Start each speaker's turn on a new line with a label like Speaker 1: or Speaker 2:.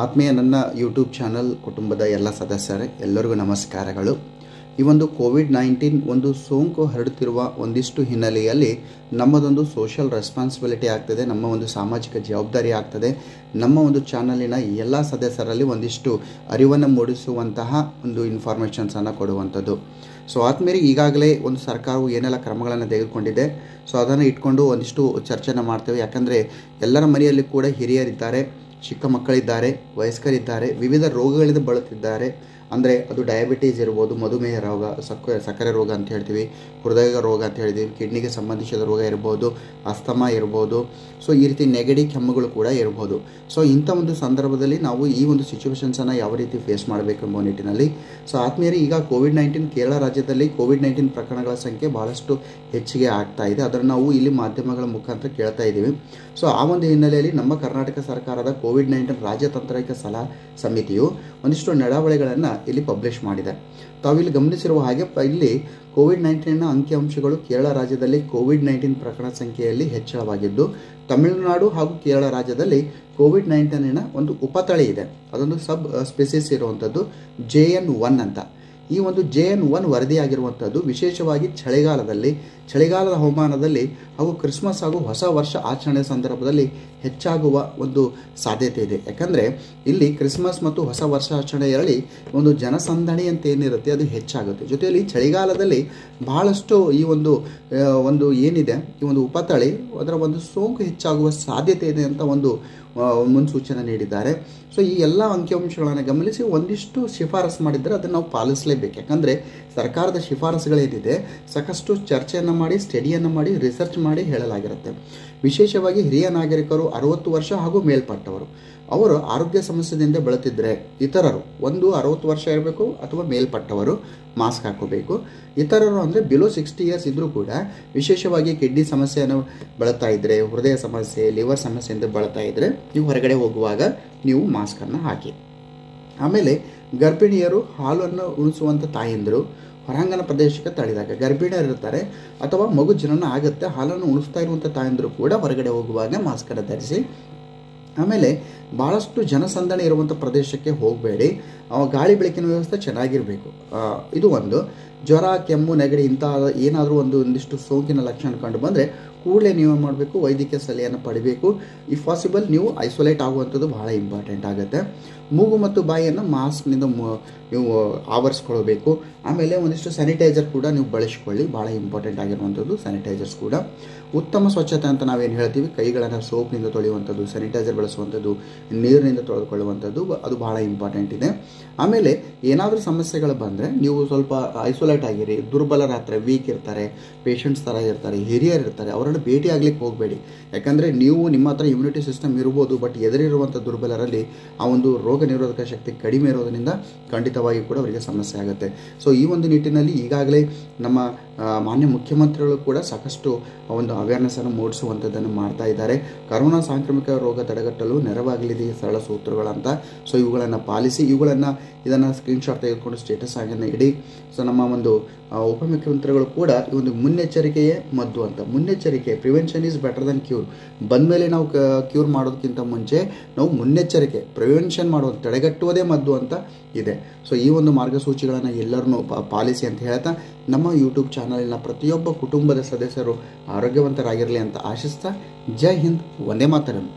Speaker 1: ಆತ್ಮೀಯ ನನ್ನ YouTube channel ಕುಟುಂಬದ ಎಲ್ಲ ಸದಸ್ಯರೇ ಎಲ್ಲರಿಗೂ ನಮಸ್ಕಾರಗಳು. ಈ ಒಂದು ಕೋವಿಡ್-19 ಒಂದು ಸೋಂಕು ಹರಡುತ್ತಿರುವ ಒಂದಿಷ್ಟು ಹಿನ್ನೆಲೆಯಲ್ಲಿ ನಮ್ಮದೊಂದು ಸೋಷಿಯಲ್ ರೆಸ್ಪಾನ್ಸಿಬಿಲಿಟಿ ಆಗ್ತದೆ, ನಮ್ಮ ಒಂದು ಸಾಮಾಜಿಕ ಜವಾಬ್ದಾರಿ ಆಗ್ತದೆ. ನಮ್ಮ ಒಂದು ಚಾನಲಿನ ಎಲ್ಲ ಸದಸ್ಯರಲ್ಲಿ ಒಂದಿಷ್ಟು ಅರಿವನ್ನು ಮೂಡಿಸುವಂತಹ ಒಂದು ಇನ್ಫಾರ್ಮೇಷನ್ಸನ್ನು ಕೊಡುವಂಥದ್ದು. ಸೊ ಆದ್ಮೇಲೆ ಈಗಾಗಲೇ ಒಂದು ಸರ್ಕಾರವು ಏನೆಲ್ಲ ಕ್ರಮಗಳನ್ನು ತೆಗೆದುಕೊಂಡಿದೆ, ಸೊ ಅದನ್ನು ಇಟ್ಕೊಂಡು ಒಂದಿಷ್ಟು ಚರ್ಚೆನ ಮಾಡ್ತೇವೆ. ಯಾಕಂದರೆ ಎಲ್ಲರ ಮನೆಯಲ್ಲಿ ಕೂಡ ಹಿರಿಯರಿದ್ದಾರೆ, ಚಿಕ್ಕ ಮಕ್ಕಳಿದ್ದಾರೆ, ವಯಸ್ಕರಿದ್ದಾರೆ, ವಿವಿಧ ರೋಗಗಳಿಂದ ಬಳಲುತ್ತಿದ್ದಾರೆ. ಅಂದರೆ ಅದು ಡಯಾಬಿಟೀಸ್ ಇರ್ಬೋದು, ಮಧುಮೇಹ ರೋಗ, ಸಕ್ಕರೆ ರೋಗ ಅಂತ ಹೇಳ್ತೀವಿ, ಹೃದಯ ರೋಗ ಅಂತ ಹೇಳ್ತೀವಿ, ಕಿಡ್ನಿಗೆ ಸಂಬಂಧಿಸಿದ ರೋಗ ಇರ್ಬೋದು, ಅಸ್ತಮಾ ಇರ್ಬೋದು. ಸೊ ಈ ರೀತಿ ನೆಗಡಿ, ಕೆಮ್ಮುಗಳು ಕೂಡ ಇರ್ಬೋದು. ಸೊ ಇಂಥ ಒಂದು ಸಂದರ್ಭದಲ್ಲಿ ನಾವು ಈ ಒಂದು ಸಿಚುವೇಶನ್ಸನ್ನು ಯಾವ ರೀತಿ ಫೇಸ್ ಮಾಡಬೇಕೆಂಬ ನಿಟ್ಟಿನಲ್ಲಿ ಸೊ ಆದ್ಮೇಲೆ ಈಗ ಕೋವಿಡ್-19 ಕೇರಳ ರಾಜ್ಯದಲ್ಲಿ ಕೋವಿಡ್-19 ಪ್ರಕರಣಗಳ ಸಂಖ್ಯೆ ಭಾಳಷ್ಟು ಹೆಚ್ಚಿಗೆ ಆಗ್ತಾ ಇದೆ. ಅದನ್ನು ನಾವು ಇಲ್ಲಿ ಮಾಧ್ಯಮಗಳ ಮುಖಾಂತರ ಕೇಳ್ತಾ ಇದ್ದೀವಿ. ಸೊ ಆ ಒಂದು ಹಿನ್ನೆಲೆಯಲ್ಲಿ ನಮ್ಮ ಕರ್ನಾಟಕ ಸರ್ಕಾರದ ಕೋವಿಡ್-19 ರಾಜ್ಯ ತಾಂತ್ರಿಕ ಸಲಹಾ ಸಮಿತಿಯು ಒಂದಿಷ್ಟು ನಡಾವಳಿಗಳನ್ನು ಇಲ್ಲಿ ಪಬ್ಲಿಷ್ ಮಾಡಿದೆ. ತಾವಿಲ್ಲಿ ಗಮನಿಸಿರುವ ಹಾಗೆ ಇಲ್ಲಿ ಕೋವಿಡ್-19ನ ಅಂಕಿಅಂಶಗಳು ಕೇರಳ ರಾಜ್ಯದಲ್ಲಿ ಕೋವಿಡ್-19 ಪ್ರಕರಣ ಸಂಖ್ಯೆಯಲ್ಲಿ ಹೆಚ್ಚಳವಾಗಿದ್ದು, ತಮಿಳುನಾಡು ಹಾಗೂ ಕೇರಳ ರಾಜ್ಯದಲ್ಲಿ ಕೋವಿಡ್-19ನ ಒಂದು ಉಪತಳಿ ಇದೆ, ಅದೊಂದು ಸಬ್ ಸ್ಪೆಸಿಸ್ ಇರುವಂಥದ್ದು JN1 ಅಂತ. ಈ ಒಂದು JN1 ವರದಿಯಾಗಿರುವಂಥದ್ದು ವಿಶೇಷವಾಗಿ ಚಳಿಗಾಲದ ಹವಾಮಾನದಲ್ಲಿ ಹಾಗೂ ಕ್ರಿಸ್ಮಸ್ ಹಾಗೂ ಹೊಸ ವರ್ಷ ಆಚರಣೆ ಸಂದರ್ಭದಲ್ಲಿ ಹೆಚ್ಚಾಗುವ ಒಂದು ಸಾಧ್ಯತೆ ಇದೆ. ಯಾಕಂದರೆ ಇಲ್ಲಿ ಕ್ರಿಸ್ಮಸ್ ಮತ್ತು ಹೊಸ ವರ್ಷ ಆಚರಣೆಯಲ್ಲಿ ಒಂದು ಜನಸಂದಣಿ ಅಂತ ಏನಿರುತ್ತೆ ಅದು ಹೆಚ್ಚಾಗುತ್ತೆ. ಜೊತೆಯಲ್ಲಿ ಚಳಿಗಾಲದಲ್ಲಿ ಬಹಳಷ್ಟು ಈ ಒಂದು ಏನಿದೆ ಈ ಒಂದು ಉಪತಳಿ ಅದರ ಒಂದು ಸೋಂಕು ಹೆಚ್ಚಾಗುವ ಸಾಧ್ಯತೆ ಇದೆ ಅಂತ ಒಂದು ಮುನ್ಸೂಚನೆ ನೀಡಿದ್ದಾರೆ. ಸೊ ಈ ಎಲ್ಲ ಅಂಕಿಅಂಶಗಳನ್ನು ಗಮನಿಸಿ ಒಂದಿಷ್ಟು ಶಿಫಾರಸು ಮಾಡಿದರೆ ಅದನ್ನು ನಾವು ಪಾಲಿಸಲೇಬೇಕು. ಯಾಕಂದರೆ ಸರ್ಕಾರದ ಶಿಫಾರಸುಗಳೇನಿದೆ ಸಾಕಷ್ಟು ಚರ್ಚೆಯನ್ನು ಮಾಡಿ, ಸ್ಟಡಿಯನ್ನು ಮಾಡಿ, ರಿಸರ್ಚ್ ಮಾಡಿ ಹೇಳಲಾಗಿರುತ್ತೆ. ವಿಶೇಷವಾಗಿ ಹಿರಿಯ ನಾಗರಿಕರು, 60 ವರ್ಷ ಹಾಗೂ ಮೇಲ್ಪಟ್ಟವರು, ಅವರು ಆರೋಗ್ಯ ಸಮಸ್ಯೆಯಿಂದ ಬಳಲುತ್ತಿದ್ದರೆ, ಇತರರು 60 ವರ್ಷ ಇರಬೇಕು ಅಥವಾ ಮೇಲ್ಪಟ್ಟವರು ಮಾಸ್ಕ್ ಹಾಕೋಬೇಕು. ಇತರರು ಅಂದರೆ ಬಿಲೋ 60 ಇಯರ್ಸ್ ಇದ್ದರೂ ಕೂಡ ವಿಶೇಷವಾಗಿ ಕಿಡ್ನಿ ಸಮಸ್ಯೆಯನ್ನು ಬಳಲ್ತಾ ಇದ್ದರೆ, ಹೃದಯ ಸಮಸ್ಯೆ, ಲಿವರ್ ಸಮಸ್ಯೆಯಿಂದ ಬಳಲ್ತಾ ಇದ್ದರೆ ನೀವು ಹೊರಗಡೆ ಹೋಗುವಾಗ ನೀವು ಮಾಸ್ಕನ್ನು ಹಾಕಿ. ಆಮೇಲೆ ಗರ್ಭಿಣಿಯರು, ಹಾಲನ್ನು ಉಣಿಸುವಂಥ ತಾಯಂದಿರು, ಹೊರಾಂಗಣ ಪ್ರದೇಶಕ್ಕೆ ತಳ್ಳಿದಾಗ ಗರ್ಭಿಣಿಯರು ಇರ್ತಾರೆ ಅಥವಾ ಮಗು ಜನನ ಆಗುತ್ತೆ, ಹಾಲನ್ನು ಉಣಿಸ್ತಾ ಇರುವಂಥ ತಾಯಂದಿರು ಕೂಡ ಹೊರಗಡೆ ಹೋಗುವಾಗ ಮಾಸ್ಕನ್ನು ಧರಿಸಿ. ಆಮೇಲೆ ಭಾಳಷ್ಟು ಜನಸಂದಣಿ ಇರುವಂಥ ಪ್ರದೇಶಕ್ಕೆ ಹೋಗಬೇಡಿ. ಗಾಳಿ ಬೆಳಕಿನ ವ್ಯವಸ್ಥೆ ಚೆನ್ನಾಗಿರಬೇಕು. ಇದು ಒಂದು. ಜ್ವರ, ಕೆಮ್ಮು, ನೆಗಡಿ ಇಂಥ ಏನಾದರೂ ಒಂದಿಷ್ಟು ಸೋಂಕಿನ ಲಕ್ಷಣ ಕಂಡು ಬಂದರೆ ಕೂಡಲೇ ನೀವು ಮಾಡಬೇಕು, ವೈದ್ಯಕೀಯ ಸಲಹೆಯನ್ನು ಪಡಿಬೇಕು. ಇಫ್ ಪಾಸಿಬಲ್ ನೀವು ಐಸೋಲೇಟ್ ಆಗುವಂಥದ್ದು ಬಹಳ ಇಂಪಾರ್ಟೆಂಟ್ ಆಗುತ್ತೆ. ಮೂಗು ಮತ್ತು ಬಾಯಿಯನ್ನು ಮಾಸ್ಕ್ನಿಂದ ನೀವು ಆವರಿಸ್ಕೊಳ್ಬೇಕು. ಆಮೇಲೆ ಒಂದಿಷ್ಟು ಸ್ಯಾನಿಟೈಸರ್ ಕೂಡ ನೀವು ಬಳಸಿಕೊಳ್ಳಿ, ಭಾಳ ಇಂಪಾರ್ಟೆಂಟ್ ಆಗಿರುವಂಥದ್ದು ಸ್ಯಾನಿಟೈಸರ್ಸ್ ಕೂಡ. ಉತ್ತಮ ಸ್ವಚ್ಛತೆ ಅಂತ ನಾವೇನು ಹೇಳ್ತೀವಿ, ಕೈಗಳನ್ನು ಸೋಪ್ನಿಂದ ತೊಳೆಯುವಂಥದ್ದು, ಸ್ಯಾನಿಟೈಸರ್ ಬಳಸುವಂಥದ್ದು, ನೀರಿನಿಂದ ತೊಳೆದುಕೊಳ್ಳುವಂಥದ್ದು, ಅದು ಭಾಳ ಇಂಪಾರ್ಟೆಂಟ್ ಇದೆ. ಆಮೇಲೆ ಏನಾದರೂ ಸಮಸ್ಯೆಗಳು ಬಂದರೆ ನೀವು ಸ್ವಲ್ಪ ಐಸೋಲೇಟ್ ಆಗಿರಿ. ದುರ್ಬಲರಾತ್ರೆ, ವೀಕ್ ಇರ್ತಾರೆ, ಪೇಷಂಟ್ಸ್ ಥರ ಇರ್ತಾರೆ, ಹಿರಿಯರು ಇರ್ತಾರೆ, ಅವರನ್ನು ಭೇಟಿ ಆಗ್ಲಿಕ್ಕೆ ಹೋಗಬೇಡಿ. ಯಾಕಂದರೆ ನಿಮ್ಮ ಹತ್ರ ಇಮ್ಯುನಿಟಿ ಸಿಸ್ಟಮ್ ಇರ್ಬೋದು, ಬಟ್ ಎದುರಿರುವಂಥ ದುರ್ಬಲರಲ್ಲಿ ಆ ಒಂದು ರೋಗ ನಿರೋಧಕ ಶಕ್ತಿ ಕಡಿಮೆ ಇರೋದರಿಂದ ಖಂಡಿತವಾಗಿ ಕೂಡ ಅವರಿಗೆ ಸಮಸ್ಯೆ ಆಗುತ್ತೆ. ಸೊ ಈ ಒಂದು ನಿಟ್ಟಿನಲ್ಲಿ ಈಗಾಗಲೇ ನಮ್ಮ ಮಾನ್ಯ ಮುಖ್ಯಮಂತ್ರಿಗಳು ಕೂಡ ಸಾಕಷ್ಟು ಒಂದು ಅವೇರ್ನೆಸ್ಸನ್ನು ಮೂಡಿಸುವಂಥದ್ದನ್ನು ಮಾಡ್ತಾ ಇದ್ದಾರೆ. ಕರೋನಾ ಸಾಂಕ್ರಾಮಿಕ ರೋಗ ತಡೆಗಟ್ಟಲು ನೆರವಾಗಲಿದೆ ಸರಳ ಸೂತ್ರಗಳಂತ. ಸೊ ಇವುಗಳನ್ನು ಪಾಲಿಸಿ, ಇದನ್ನು ಸ್ಕ್ರೀನ್ಶಾಟ್ ತೆಗೆದುಕೊಂಡು ಸ್ಟೇಟಸ್ ಆಗನ್ನು ಇಡಿ. ಸೊ ನಮ್ಮ ಒಂದು ಉಪಮುಖ್ಯಮಂತ್ರಿಗಳು ಕೂಡ ಈ ಒಂದು ಮುನ್ನೆಚ್ಚರಿಕೆಯೇ ಮದ್ದು ಅಂತ. ಮುನ್ನೆಚ್ಚರಿಕೆ, prevention is better than cure. ಬಂದಮೇಲೆ ನಾವು ಕ್ಯೂರ್ ಮಾಡೋದಕ್ಕಿಂತ ಮುಂಚೆ ನಾವು ಮುನ್ನೆಚ್ಚರಿಕೆ, ಪ್ರಿವೆನ್ಷನ್ ಮಾಡೋದು, ತಡೆಗಟ್ಟುವುದೇ ಮದ್ದು ಅಂತ ಇದೆ. ಸೊ ಈ ಒಂದು ಮಾರ್ಗಸೂಚಿಗಳನ್ನು ಎಲ್ಲರನ್ನೂ ಪಾಲಿಸಿ ಅಂತ ಹೇಳ್ತಾ ನಮ್ಮ ಯೂಟ್ಯೂಬ್ ಚಾನಲಿನ ಪ್ರತಿಯೊಬ್ಬ ಕುಟುಂಬದ ಸದಸ್ಯರು ಆರೋಗ್ಯವಂತರಾಗಿರಲಿ ಅಂತ ಆಶಿಸ್ತಾ, ಜೈ ಹಿಂದ್, ವಂದೇ ಮಾತರಂ.